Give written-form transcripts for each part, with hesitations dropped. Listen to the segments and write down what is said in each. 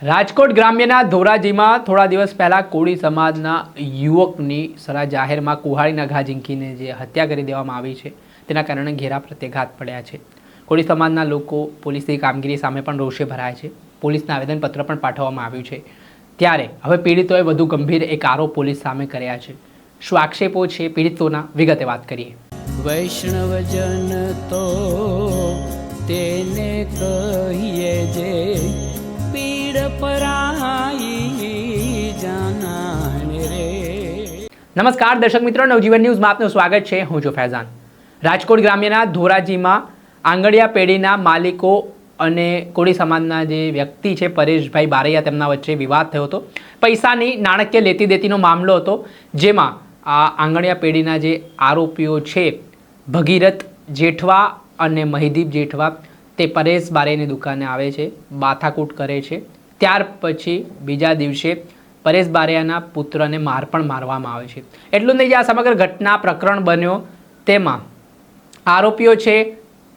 રાજકોટ ગ્રામ્યના ધોરાજીમાં થોડા દિવસ પહેલા કોળી સમાજના યુવકની સરા જાહેરમાં કુહાડીના ઘા ઝીંકીને જે હત્યા કરી દેવામાં આવી છે તેના કારણે ઘેરા પ્રત્યાઘાત પડ્યા છે। કોળી સમાજના લોકો પોલીસની કામગીરી સામે પણ રોષે ભરાયા છે। પોલીસને આવેદનપત્ર પણ પાઠવવામાં આવ્યું છે। ત્યારે હવે પીડિતોએ વધુ ગંભીર એક આરોપ પોલીસ સામે કર્યા છે। શું આક્ષેપો છે પીડિતોના, વિગતે વાત કરીએ। વૈષ્ણવજન તો તેને કહીએ જે પીડ પરાઈ જાનાને રે। નમસ્કાર દર્શક મિત્રો, નવજીવન ન્યૂઝમાં આપનું સ્વાગત છે। હું છું ફૈઝાન। રાજકોટ ગ્રામ્યના ધોરાજીમાં આંગળિયા પેઢીના માલિકો અને કોળી સમાજના જે વ્યક્તિ છે પરેશભાઈ બારૈયા, તેમના વચ્ચે વિવાદ થયો હતો। પૈસાની નાણાકીય લેતી દેતીનો મામલો હતો, જેમાં આ આંગળિયા પેઢીના જે આરોપીઓ છે ભગીરથ જેઠવા અને મહિદીપ જેઠવા, તે પરેશ બારૈયાની દુકાને આવે છે, માથાકૂટ કરે છે। ત્યાર પછી બીજા દિવસે પરેશ બારૈયાના પુત્રને માર પણ મારવામાં આવે છે। એટલું નહીં, જે આ સમગ્ર ઘટના પ્રકરણ બન્યો તેમાં આરોપીઓ છે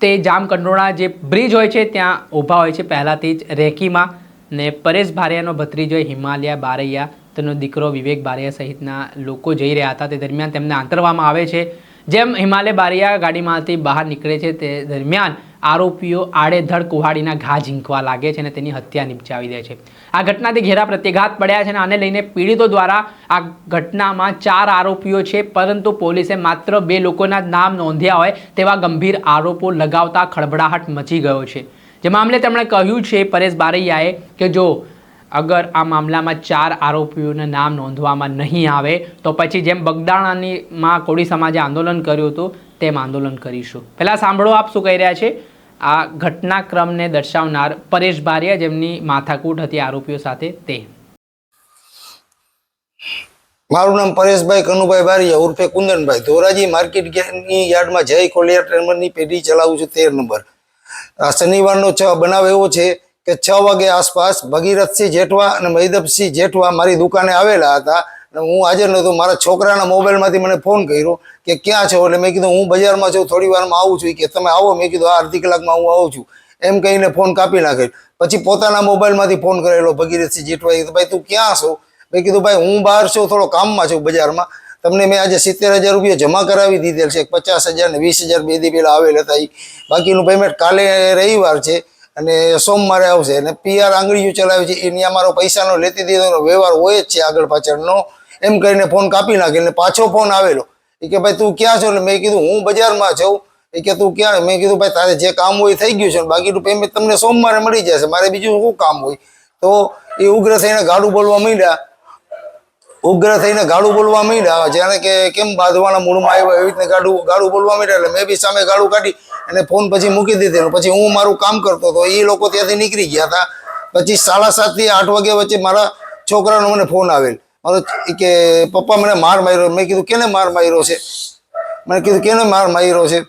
તે જામકંડોળા જે બ્રિજ હોય છે ત્યાં ઊભા હોય છે પહેલાંથી જ રેકીમાં, ને પરેશ બારૈયાનો ભત્રીજો હિમાલયા બારૈયા, તેનો દીકરો વિવેક બારૈયા સહિતના લોકો જઈ રહ્યા હતા। તે દરમિયાન તેમને આંતરવામાં આવે છે। જેમ હિમાલય બારૈયા ગાડીમાંથી બહાર નીકળે છે તે દરમિયાન આરોપીઓ આડેધડ કુહાડીના ઘા ઝીંકવા લાગે છે અને તેની હત્યા નિપજાવી દે છે। આ ઘટનાથી ઘેરા પ્રત્યાઘાત પડ્યા છે અને આને લઈને પીડિતો દ્વારા આ ઘટનામાં 4 આરોપીઓ છે, પરંતુ પોલીસે માત્ર 2 લોકોના જ નામ નોંધ્યા હોય તેવા ગંભીર આરોપો લગાવતા ખળભળાહટ મચી ગયો છે। જે મામલે તેમણે કહ્યું છે પરેશ બારૈયાએ કે જો અગર આ મામલામાં 4 આરોપીઓના નામ નોંધવામાં નહીં આવે તો પછી જેમ બગદાણામાં કોળી સમાજે આંદોલન કર્યું હતું તેમ આંદોલન કરીશું। પહેલાં સાંભળો આપ શું કહી રહ્યા છે આ ઘટનાક્રમને દર્શાવનાર પરેશ બારૈયા, જેમની માથાકૂટ હતી આરોપીઓ સાથે તે। મારું નામ પરેશભાઈ કનુભાઈ બારૈયા ઉર્ફે કુંદનભાઈ, ધોરાજી માર્કેટની યાર્ડમાં જય કોલિયર ટ્રેનરની પેઢી ચલાવું છું, 13 નંબર। આ શનિવારનો બનાવ એવો છે કે 6 વાગે આસપાસ ભગીરથસિંહ જેઠવા અને મહિદપસિંહ જેઠવા મારી દુકાને આવેલા હતા। હું હાજર નહોતો। મારા છોકરાના મોબાઈલમાંથી મને ફોન કર્યો કે ક્યાં છો, એટલે મેં કીધું હું બજારમાં છું, થોડી વારમાં આવું છું। કે તમે આવો, મેં કીધું અડધી કલાકમાં હું આવું છું, એમ કહીને ફોન કાપી નાખેલ। પછી પોતાના મોબાઈલમાંથી ફોન કરેલો ભગીરથસિંહ જેઠવાએ, ભાઈ તું ક્યાં છો? મેં કીધું ભાઈ હું બહાર છું, થોડો કામમાં છું બજારમાં, તમને મેં આજે 70,000 રૂપિયા જમા કરાવી દીધેલ છે, 50,000 ને 20,000 બે દી પહેલાં આવેલ હતા। બાકીનું પેમેન્ટ કાલે રવિવાર છે અને સોમવારે આવશે। અને પીઆર આંગળીઓ ચલાવે છે, એની અમારો પૈસાનો લેતી દેવાનો વ્યવહાર હોય જ છે આગળ પાછળનો, એમ કરીને ફોન કાપી નાખે। એટલે પાછો ફોન આવેલો એ કે ભાઈ તું ક્યાં છો? એટલે મેં કીધું હું બજારમાં છું। એ કે તું ક્યાં? મેં કીધું ભાઈ તારે જે કામ હોય થઈ ગયું છે, બાકીનું પેમેન્ટ તમને સોમવારે મળી જશે, મારે બીજું શું કામ હોય? તો એ ઉગ્ર થઈને ગાડું બોલવા માંડ્યા। જાણે કે કેમ બાંધવાના મૂળમાં આવ્યા એવી રીતે ગાડું બોલવા માંડ્યા। એટલે મેં બી સામે ગાડું કાઢી અને ફોન પછી મૂકી દીધેલો। પછી હું મારું કામ કરતો હતો, એ લોકો ત્યાંથી નીકળી ગયા હતા। પછી 7:30 થી 8 વાગ્યા વચ્ચે મારા છોકરાનો મને ફોન આવેલ, મારો કે પપ્પા મને માર માર્યો। મેં કીધું કેને માર માર્યો છે? મેં કીધું કેને માર માર્યો છે?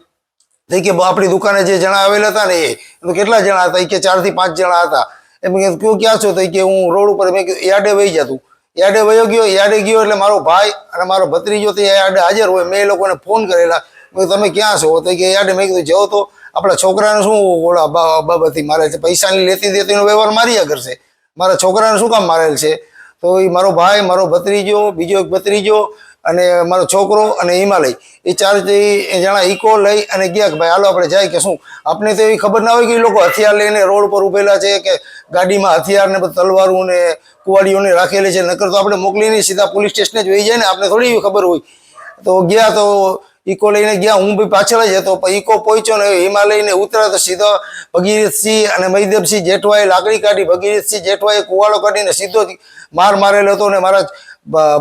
તો કે આપણી દુકાને જે જણા આવેલા હતા ને એ કેટલા જણા હતા? કે 4 થી 5 જણા હતા। એમ કીધું તું ક્યાં છો? તો કે હું રોડ ઉપર। મેં કીધું યાર્ડે વહી જતું। યાર્ડે વયો ગયો। યાર્ડે ગયો એટલે મારો ભાઈ અને મારો ભત્રીજો તે યાર્ડે હાજર હોય। મેં એ લોકોને ફોન કરેલા, તમે ક્યાં છો? તો કે યાર્ડે। મેં કીધું જાઓ તો આપણા છોકરાને શું ઓલા બાબતથી મારે છે? પૈસાની લેતી દેતીનો વ્યવહાર માર્યા કરશે, મારા છોકરાને શું કામ મારેલ છે? તો એ મારો ભાઈ, મારો ભત્રીજો, બીજો એક ભત્રીજો અને મારો છોકરો અને હિમાલય, એ 4 જણા ઈકો લઈ અને ગયા કે ભાઈ હાલો આપણે જાય। કે શું આપણે તો એવી ખબર ના હોય કે એ લોકો હથિયાર લઈને રોડ પર ઉભેલા છે, કે ગાડીમાં હથિયાર ને તલવારું ને કુવાડીઓને રાખેલી છે, નકર તો આપણે મોકલી નહીં, સીધા પોલીસ સ્ટેશને જ વહી જાય ને, આપણે થોડી એવી ખબર હોય। તો ગયા, તો ઈકો લઈને ગયા, હું બી પાછળ જ હતો। ઈકો પહોંચ્યો ને હિમાલયને ઉતર્યા તો સીધો ભગીરથસિંહ અને મહિદપસિંહ જેઠવાએ લાકડી કાઢી, ભગીરથસિંહ જેઠવાએ કુવાડો કાઢીને સીધો માર મારેલો હતો ને મારા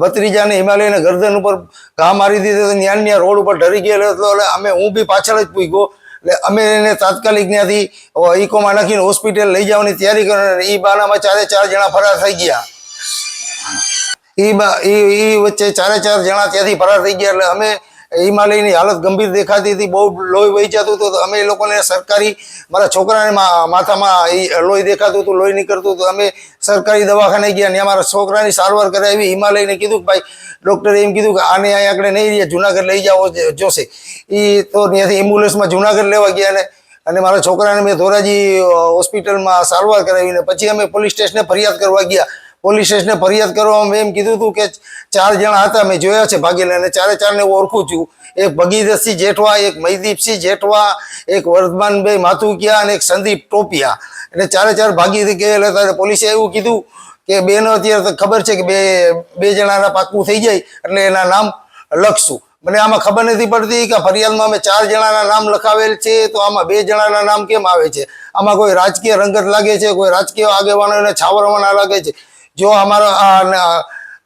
ભત્રીજાને હિમાલયને ગરદન ઉપર ઘા મારી દીધો। ન્યા રોડ ઉપર ઢરી ગયેલો હતો। એટલે હું બી પાછળ જ પૂગ્યો। એટલે અમે એને તાત્કાલિક ત્યાંથી ઈકોમાં નાખીને હોસ્પિટલ લઈ જવાની તૈયારી કરી। એ બાનામાં 4 જણા ફરાર થઈ ગયા। એ વચ્ચે 4 જણા ત્યાંથી ફરાર થઈ ગયા। એટલે અમે હિમાલયની હાલત ગંભીર દેખાતી હતી, બહુ લોહી વહી જતું હતું। તો અમે એ લોકોને સરકારી, મારા છોકરાને માથામાં લોહી દેખાતું હતું, લોહી નીકળતું હતું। અમે સરકારી દવાખાને ગયા, ત્યાં મારા છોકરાની સારવાર કરાવી। હિમાલયને કીધું કે ભાઈ ડૉક્ટરે એમ કીધું કે આને અહીંયા આગળ નહીં રહ્યા, જુનાગઢ લઈ જાઓ જોશે। એ તો ત્યાંથી એમ્બ્યુલન્સમાં જુનાગઢ લેવા ગયા ને અને મારા છોકરાને મેં ધોરાજી હોસ્પિટલમાં સારવાર કરાવીને પછી અમે પોલીસ સ્ટેશને ફરિયાદ કરવા ગયા. પોલીસ સ્ટેશને ફરિયાદ કરવામાં મેં એમ કીધું હતું કે 4 જણા હતા, મેં જોયા છે ભાગેલા, અને 4 હું ઓળખું છું. એક ભગીરથસિંહ જેઠવા, એક મહીદીપસિંહ જેઠવા, એક વર્ધમાનભાઈ માથુકિયા અને એક સંદીપ ટોપિયા, એટલે 4 ભાગી ગયેલા હતા. પોલીસે એવું કીધું કે બેનો અત્યારે ખબર છે કે બે જણાના પાકું થઈ જાય એટલે એના નામ લખશું. મને આમાં ખબર નથી પડતી કે ફરિયાદમાં અમે 4 જણાના નામ લખાવેલ છે, તો આમાં 2 જણાના નામ કેમ આવે છે? આમાં કોઈ રાજકીય રંગત લાગે છે, કોઈ રાજકીય આગેવાનોને છાવરવાના લાગે છે. જો અમારા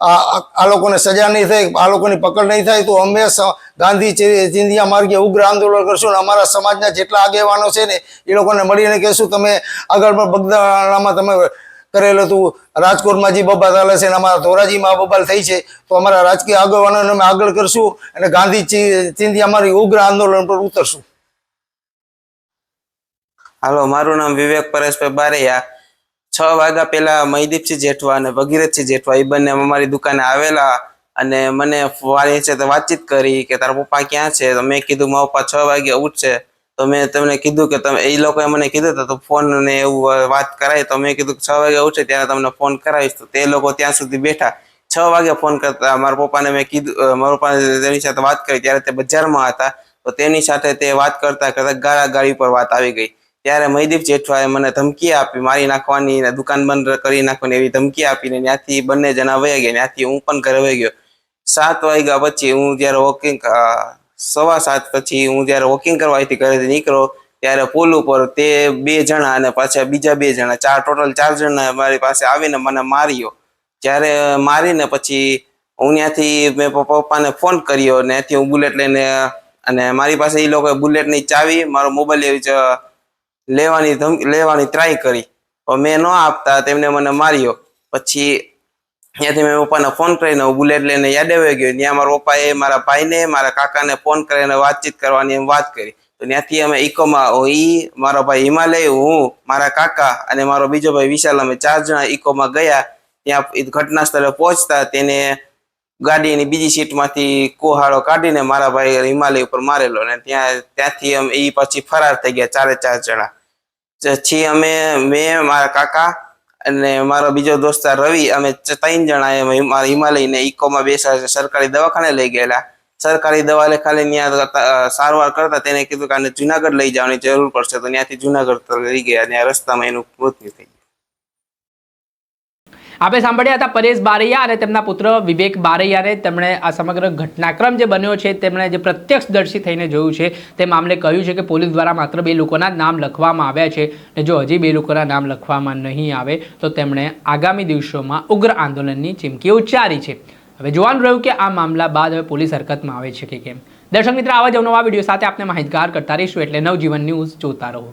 આ લોકોને સજા નહીં થાય, આ લોકોની પકડ નહીં થાય તો અમે ગાંધી ચિંધિયા માર્ગે ઉગ્ર આંદોલન કરશું. અને અમારા સમાજના જેટલા આગેવાનો છે ને એ લોકોને મળીને કહેશું તમે આગળ પણ બગદાણામાં તમે કરેલું હતું, રાજકોટમાં જે બબાલ ચાલે છે, અમારા ધોરાજીમાં બબાલ થઈ છે, તો અમારા રાજકીય આગેવાનોને અમે આગળ કરશું અને ગાંધી ચિંધિયા માર્ગે ઉગ્ર આંદોલન પર ઉતરશું. હાલો, મારું નામ વિવેક પરેશભાઈ બારૈયા. 6 વાગ્યા પહેલા મહીદીપસિંહ જેઠવા અને ભગીરથસિંહ જેઠવા એ બંને અમારી દુકાને આવેલા અને મને વાળી છે તો વાતચીત કરી કે તારા પપ્પા ક્યાં છે? તો મેં કીધું મારા પપ્પા 6 વાગે ઉઠશે. તો મેં તમને કીધું કે તમે, એ લોકોએ મને કીધું તો ફોન ને એવું વાત કરાય, તો મેં કીધું 6 વાગે ઉઠશે ત્યારે તમને ફોન કરાવીશ. તો તે લોકો ત્યાં સુધી બેઠા. 6 વાગે ફોન કરતા મારા પપ્પાને મેં કીધું, મારા પપ્પાને તેની સાથે વાત કરી ત્યારે તે બજારમાં હતા, તો તેની સાથે તે વાત કરતા કરતા ગાળાગાળી પર વાત આવી ગઈ. ત્યારે મહીદીપ જેઠવાએ મને ધમકી આપી, મારી નાખવાની, દુકાન બંધ કરી નાખવાની એવી ધમકી આપીને ત્યાંથી બંને જણા વહી ગયા. ત્યાંથી હું પણ ઘરે વહી ગયો. 7 વાગ્યા પછી હું જ્યારે વોકિંગ 7:15 પછી હું જ્યારે વોકિંગ કરવા અહીંથી ઘરેથી નીકળ્યો ત્યારે પુલ ઉપર તે 2 જણા અને પાછા બીજા 2 જણા, ટોટલ 4 જણા મારી પાસે આવીને મને માર્યો. જ્યારે મારીને પછી હું ત્યાંથી મેં પપ્પાને ફોન કર્યો ને ત્યાંથી હું બુલેટ લઈને, અને મારી પાસે એ લોકોએ બુલેટની ચાવી, મારો મોબાઈલ લેવાની ટ્રાય કરી, મેં ન આપતા તેમને મને માર્યો. પછી ત્યાંથી મેં પપ્પાને ફોન કરીને હું બુલેટ લઈને યાદ આવી ગયો. ત્યાં મારા પપ્પાએ મારા ભાઈને, મારા કાકાને ફોન કરીને વાતચીત કરવાની એમ વાત કરી. તો ત્યાંથી અમે ઇકોમાં, મારો ભાઈ હિમાલય, હું, મારા કાકા અને મારો બીજો ભાઈ વિશાલ, અમે 4 જણા ઇકોમાં ગયા. ત્યાં ઘટના સ્થળે પહોંચતા તેને ગાડીની બીજી સીટમાંથી કોહાડો કાઢીને મારા ભાઈ હિમાલય ઉપર મારેલો, અને ત્યાંથી અમે એ પછી ફરાર થઈ ગયા 4 જણા. પછી મેં, મારા કાકા અને મારો બીજો દોસ્તાર રવિ, અમે 3 જણાએ મારા હિમાલયને ઇકોમાં બેસા સરકારી દવાખાને લઈ ગયેલા. સરકારી દવા ખાલી ત્યાં સારવાર કરતા તેને કીધું કે આને જુનાગઢ લઈ જવાની જરૂર પડશે, તો ત્યાંથી જુનાગઢ લઈ ગયા. ત્યાં રસ્તામાં એનું મૃત્યુ થઈ ગયું. આપણે સાંભળ્યા હતા પરેશ બારૈયા અને તેમના પુત્ર વિવેક બારૈયાને. તેમણે આ સમગ્ર ઘટનાક્રમ જે બન્યો છે તેમણે જે પ્રત્યક્ષદર્શી થઈને જોયું છે તે મામલે કહ્યું છે કે પોલીસ દ્વારા માત્ર 2 લોકોના નામ લખવામાં આવ્યા છે, અને જો હજી 2 લોકોના નામ લખવામાં નહીં આવે તો તેમણે આગામી દિવસોમાં ઉગ્ર આંદોલનની ચીમકી ઉચ્ચારી છે. હવે જોવાનું રહ્યું કે આ મામલા બાદ હવે પોલીસ હરકતમાં આવે છે કે કેમ. દર્શક મિત્રો, આવા જ નવા વિડીયો સાથે આપણે માહિતગાર કરતા રહીશું, એટલે નવજીવન ન્યૂઝ જોતા રહો.